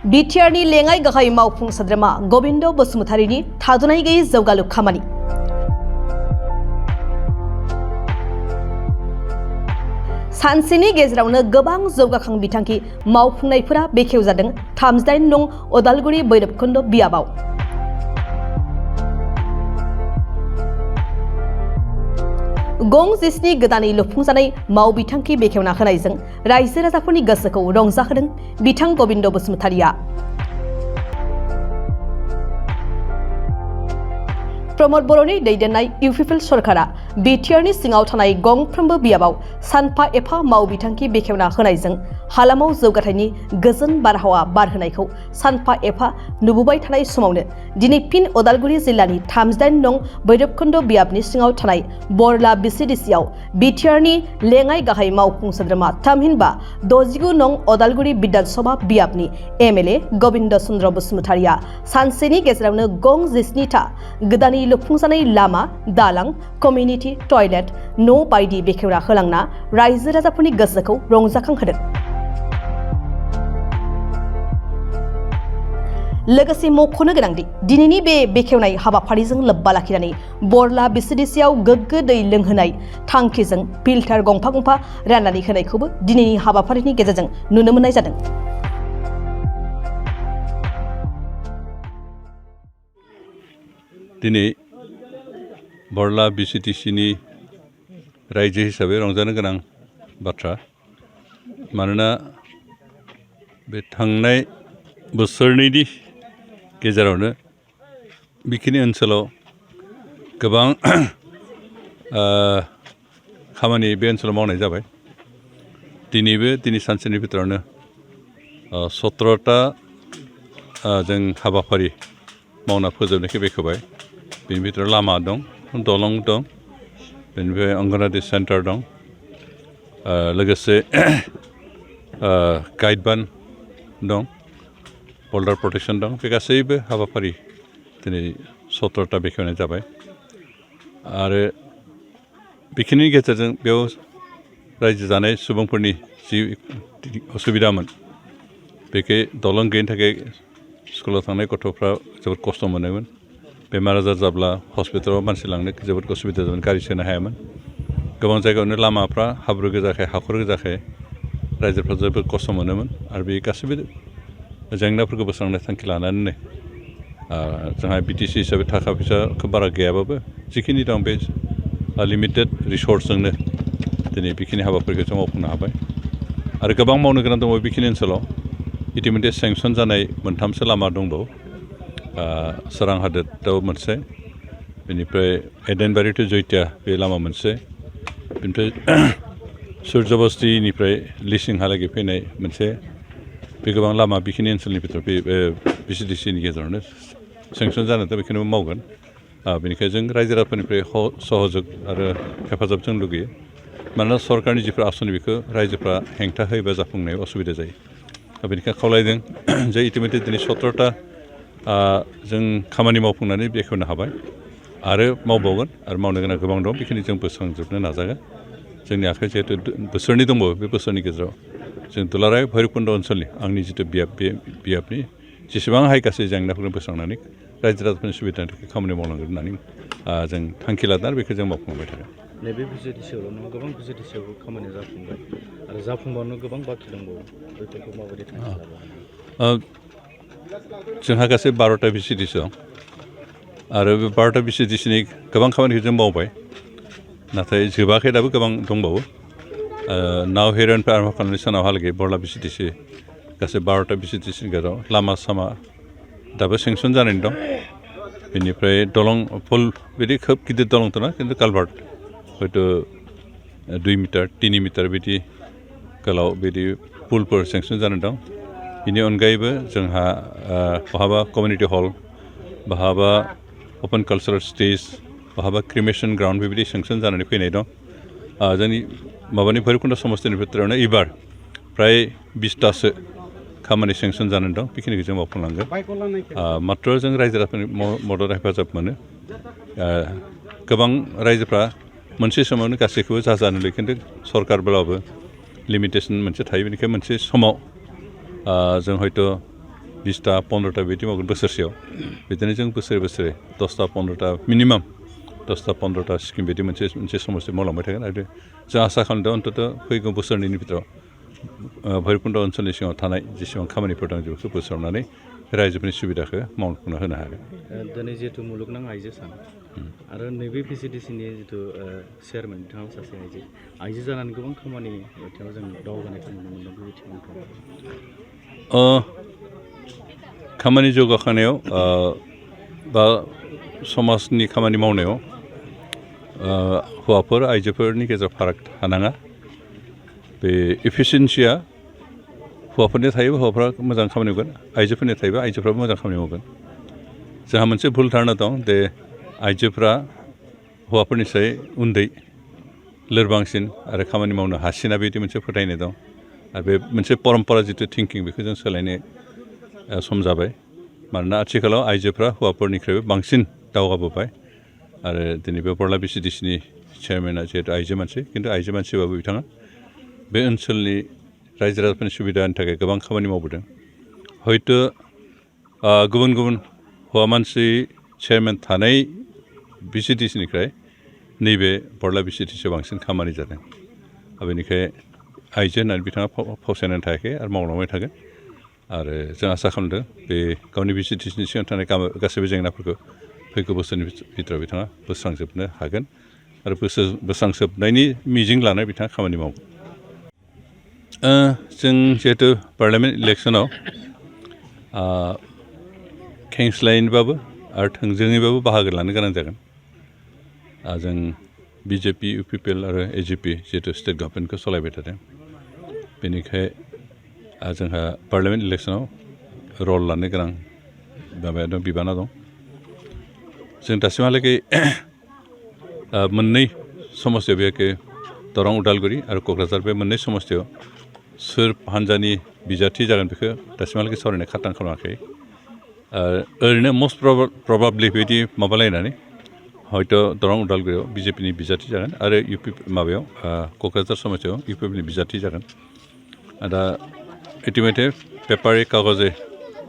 बिटिआरनि लेङाइ गाहाय मावफुं सोद्रोमा गबिन्द बसुमतारीनि थाद'नाय गैयै जौगालु खामानि। सानसेनि गेजेरावनो गोबां जौगाखां बिथांखि मावफुंनायफोरा बेखेवजादों 38 नं अदालगुरि बैरबखुन्द बियाबाव। गं 17 गोदानै लुफुंजानाय माव बिथांखि बेखेवना होनायजों रायजो राजाफोरनि गोसोखौ रंजाहोदों बिथां गबिन्द बसुमतारीया। प्रमद बर'नि दैदेननाय इउपिपिएल सरकारा बिटिआरनि सिङाव थानाय गंफ्रोमबो बियाबाव सानफा एफा माव बिथांखि बेखेवना होनायजों हालामाव जौगाथायनि गोजोन बारहावा बारहोनायखौ सानफा एफा नुबोबाय थानाय समावनो दिनै फिन अदालगुरि जिल्लानि 38 नं बैरबखुन्द बियाबनि सिङाव थानाय बरला बिसिडिसिआव बिटिआरनि लेङाइ गाहाय मावफुं सोद्रोमा थामहिनबा 69 नं अदालगुरि विधानसभा बियाबनि एमएलए गबिन्द चन्द्र बसुमतारीया सानसेनि गेजेरावनो गं 17 था गोदानै लुफुंजानाय लामा दालां कमिउनिटि टयलेट न' बायदि बेखेवना होलांना रायजो राजाफोरनि गोसोखौ रंजाखांहोदों। लोगोसे मख'नो गोनांदि दिनैनि बे बेखेवनाय हाबाफारिजों लोब्बा लाखिनानै बरला बिसिडिसिआव गोग्गो दै लोंहोनाय थांखिजों फिल्टार गंफा गंफा राननानै होनायखौबो दिनैनि हाबाफारिनि गेजेरजों नुनो मोननाय जादों। दिनै बरला बिसिडिसिनि रायजो हिसाबै रंजानो गोनां बाथ्रा। मानोना बे थांनाय बोसोरनैनि गेजेरावनो बेखिनि ओनसोलाव गोबां खामानि बे ओनसोलाव मावनाय जाबाय। दिनै सानसेनि भितरावनो 17ता जों हाबाफारि मावना फोजोबनायखौ बेखेवबाय। बेनि भितराव लामा दं, दलं दं, बेनिफ्राय अंगनवाड़ी सेन्टार दं, लोगोसे गाइड बान दं, बल्डार प्रटेक्शन दं। बे गासैबो हाबाफारि दिनै 17ता बेखेवनाय जाबाय। आरो बेखिनि गेजेरजों बेयाव रायजो जानाय सुबुंफोरनि जि असुबिदामोन बेखौ दलं गैयिनि थाखाय स्कुलाव थांनाय गथ'फ्रा जोबोद खस्थ' मोनोमोन। बेमार आजार जाब्ला हस्पिटालाव मानसि लांनो जोबोद असुबिदा जायोमोन, गारि सोनो हायामोन। गोबां जायगायावनो लामाफ्रा हाब्रु गोजाखाय हाखर गोजाखाय रायजोफ्रा जोबोद खस्थ' मोनोमोन। आरो बे गासैबो जेंनाफोरखौ बोस्रांनो थांखि लानानैनो जोंहा बिटिसि हिसाबै थाखा फैसाखौ बारा गैयाबाबो जिखिनि दं बे लिमिटेड रिसर्सजोंनो दिनै बेखिनि हाबाफारिखौ जों मावफुंनो हाबाय। आरो गोबां मावनो गोनां दङ बेखिनि ओनसोलाव। इतिमध्य सेंसन जानाय 3सो लामा दंबावो। सोरां हादोराव मोनसे, बेनिफ्राय एडेनबारि टु जयतिया बे लामा मोनसे, बेनिफ्राय सुर्य बस्तिनिफ्राय लिसिंहालागै फैनाय मोनसे, बे गोबां लामा बेखिनि ओनसोलनि भितराव बे बिसिडिसिनि गेजेरावनो सेंसन जानानै बेखौनो मावगोन। बेनिखायनो जों रायजो राजाफोरनिफ्राय सहयोग आरो हेफाजाब जों लुगैयो। मानोना सरकारनि जिफोर आसनि बेखौ रायजोफ्रा हेंथा होयोबा जाफुंनायाव असुबिदा जायो। बेनिखायनो खावलायदों जे इतिमध्य दिनै 17ता जों खामानि मावफुंनानै बेखेवनो हाबाय आरो मावबावगोन। आरो मावनो गोनां गोबां दं, बेखिनि जों बोस्रांजोबनो नाजागोन। जोंनि आखाइ जिहेतु बोसोरनै दंबावो, बे बोसोरनि गेजेराव जों दुलाराय भैरबकुन्द ओनसोलनि आंनि जिथु बियाब, बे बियाबनि जेसेबां हाय गासै जेंनाफोरखौ बोस्रांनानै रायजो राजाफोरनि सुबिदानि थाखाय खामानि मावलांगोन होननानै जों थांखि लादों आरो बेखौ जों मावफुंबाय थागोन। नैबे बिसिडिसिआवल' नङा, गोबां बिसिडिसिआवबो खामानि जाफुंबाय आरो जाफुंबावनो गोबां बाखि दंबावो। बेफोरखौ माबायदि थांखि लाबावगोन? जोंहा गासै 12ता बिसिडिसि दं आरो बे 12ता बिसिडिसिनि गोबां खामानिखौ जों मावबाय, नाथाय जोबाखै, दाबो गोबां दंबावो। नाव हेरननिफ्राय आरम्भ खालामनानै सोनाबहालागै बरला बिसिडिसि गासै 12ता बिसिडिसिनि गेजेराव लामा सामा दाबो सेंसन जानानै दं। बेनिफ्राय दलं पुल बिदि खोब गिदिर दलंथ' नङा, खिन्थु कालभार्ट हयथ' 2 मिटार 3 मिटार बिदि गोलाव बिदि पुलफोर सेंसन जानानै दं। बेनि अनगायैबो जोंहा बहाबा कमिउनिटि हल, बहाबा अपेन कालचारेल स्टेज, बहाबा क्रिमेसन ग्राउन्ड बेबायदि सेंसन जानानै फैनाय दं। जोंनि भैरबकुन्द समस्तिनि भितरावनो एबार फ्राय 20तासो खामानि सेंसन जानानै दं। बेखिनिखौ जों मावफुंलांगोन। मात्र जों रायजो राजाफोरनि मदद हेफाजाब मोनो। गोबां रायजोफ्रा मोनसे समावनो गासैखौबो जाजानो लुबैयो, खिन्थु सरकारब्लाबो लिमिटेसन मोनसे थायो। बेनिखायनो मोनसे समाव जों हयथ' 20टा 15टा बिदि मावगोन बोसोरसेयाव बिदिनो जों बोसोरे बोसोरे 10टा 15टा मिनिमाम 10टा 15टा स्किम बिदि मोनसे समस्या मावलांबाय थागोन आरो जों आसा खालामदों अन्तत फैगौ बोसोरनैनि भितराव भैरबकुन्द ओनसोलनि सिङाव थानाय जेसेबां खामानिफोर दं बेखौ फोसाबनानै रायजोफोरनि सुबिदाखौ मावफुंना होनो हागोन दिनै जिहेतु मुलुगनां आइजो सान आरो नैबे PCDCनि जिथु चेयारमेन बिथाङा सासे आइजो जानानै गोबां खामानि बिथिङाव जों दावगानायखौ नुनो मोनदों बे बिथिङाव खामानि जौगाखांनायाव बा समाजनि खामानि मावनायाव हौवाफोर आइजोफोरनि गेजेराव फाराग थानाङा बे एफिसियेन्सिया हौवाफोरनि थायोबा हौवाफ्रा मोजां खामानि मावगोन आइजोफोरनि थायोबा आइजोफ्राबो मोजां खामानि मावगोन जोंहा मोनसे भुल धारना दं दे आइजोफ्रा हौवाफोरनिफ्राय उन्दै लोरबांसिन आरो खामानि मावनो हासिना बिदि मोनसे फोथायनाय दं आरो बे मोनसे परम्परा जिथु थिंकिं बेखौ जों सोलायनो सम जाबाय मानोना आथिखालाव आइजोफ्रा हौवाफोरनिख्रुइबो बांसिन दावगाबोबाय आरो दिनै बे बरला PCDCनि चेयारमेना जिहेतु आइजो मानसि खिन्थु आइजो मानसिबाबो बिथाङा बे ओनसोलनि रायजो राजाफोरनि सुबिदानि थाखाय गोबां खामानि मावबोदों हयथ' गुबुन गुबुन हौवा मानसि चेयारमेन थानाय PCDCनिफ्राय नैबे बरला PCDCआव बांसिन खामानि जादों बेनिखाय आइजो होननानै बिथाङा फावसायनानै थायाखै आरो मावलांबाय थागोन आरो जों आसा खालामदों बे गावनि PCDCनि सिङाव थानाय गासैबो जेंनाफोरखौ फैगौ बोसोरनि भितराव बिथाङा बोस्रांजोबनो हागोन आरो बोस्रांजोबनायनि मिजिं लानाय बिथाङा खामानि मावगोन जों जिहेतु पार्लियामेन्ट इलेक्सनाव खेंस्लायैबाबो आरो थोंजोङैबाबो बाहागो लानो गोनां जागोन जों BJP UPPL आरो AGP जिहेतु स्टेट गभर्नमेन्टखौ सालायबाय थादों बेनिखाय जोंहा पार्लियामेन्ट इलेक्सनाव रल लानो गोनां माबाया दं बिबाना दं जों दासिमहालागै मोननै समस्तियाव बेखौ दरं उदालगुरि आरो क'क्राझार बे मोननै समस्तियाव सोर हान्जानि बिजाथि जागोन बेखौ दासिमहालागै सावरायनाय खाथां खालामाखै ओरैनो मस्ट प्रबाबलि बिदि माबालायनानै हयथ' दरं उदालगुरियाव BJPनि बिजाथि जागोन आरो माबायाव क'क्राझार समस्तियाव UPPनि बिजाथि जागोन दा इतिमধ্যे पेपारे कागजे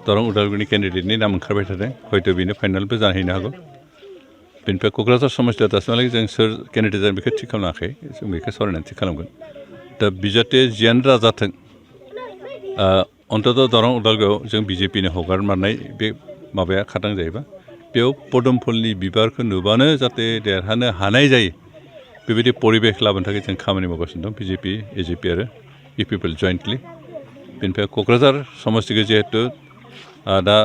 दरं उदालगुरिनि केन्डिडेटनि नाम ओंखारबाय थादों हयथ' बेनो फाइनालबो जाहैनो हागौ बेनिफ्राय क'क्राझार समस्तियाव दासिमहालागै जों सोर केन्डिडेट जागोन बेखौ थिग खालामाखै जों बेखौ सावरायनानै थिग खालामगोन दा बिजाथिया जियानो जाथों अन्तत' दरं उदालगुरियाव जों BJPनो हगारमारनाय बे माबाया खाथां जायोबा बेयाव पदुमफुलनि बिबारखौ नुबानो जाहाथे देरहानो हानाय जायो बेबायदि परिबेश लाबोनो थाखाय जों खामानि मावगासिनो दं BJP AGP आरो UPPL जइन्टलि बेनिफ्राय क'क्राझार समस्तिखौ जिहेतु दा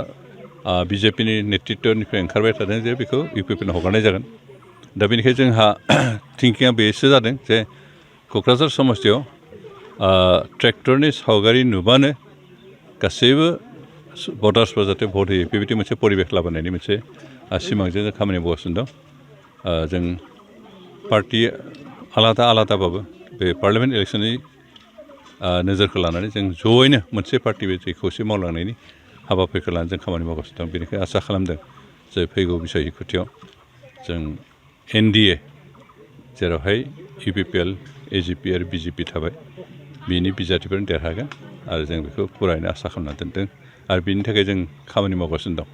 BJPनि नेतृत्वनिफ्राय ओंखारबाय थादों जे बेखौ UPPनो हगारनाय जागोन दा बेनिखायनो जोंहा थिंकिंआ बेसो जादों जे क'क्राझार समस्तियाव ट्रेक्टरनि सावगारि नुबानो गासैबो भटार्सफोरा जाहाथे भट होयो बेबायदि मोनसे परिबेश लाबोनायनि मोनसे सिमांजों जों खामानि मावगासिनो दं जों पार्टि आलादा आलादाबाबो बे पार्लियामेन्ट इलेक्सननि नोजोरखौ लानानै जों जयैनो मोनसे पार्टि बायदि खौसे मावलांनायनि हाबाफारिखौ लानानै जों खामानि मावगासिनो दं बेनिखायनो आसा खालामदों जे फैगौ बिसायख'थियाव जों NDA जेरावहाय UPPL AGP आरो BJP थाबाय बिनि बिजाथिफोरनो देरहागोन आरो जों बेखौ फुरायनो आसा खालामना दोनदों आरो बिनि थाखाय जों खामानि मावगासिनो दं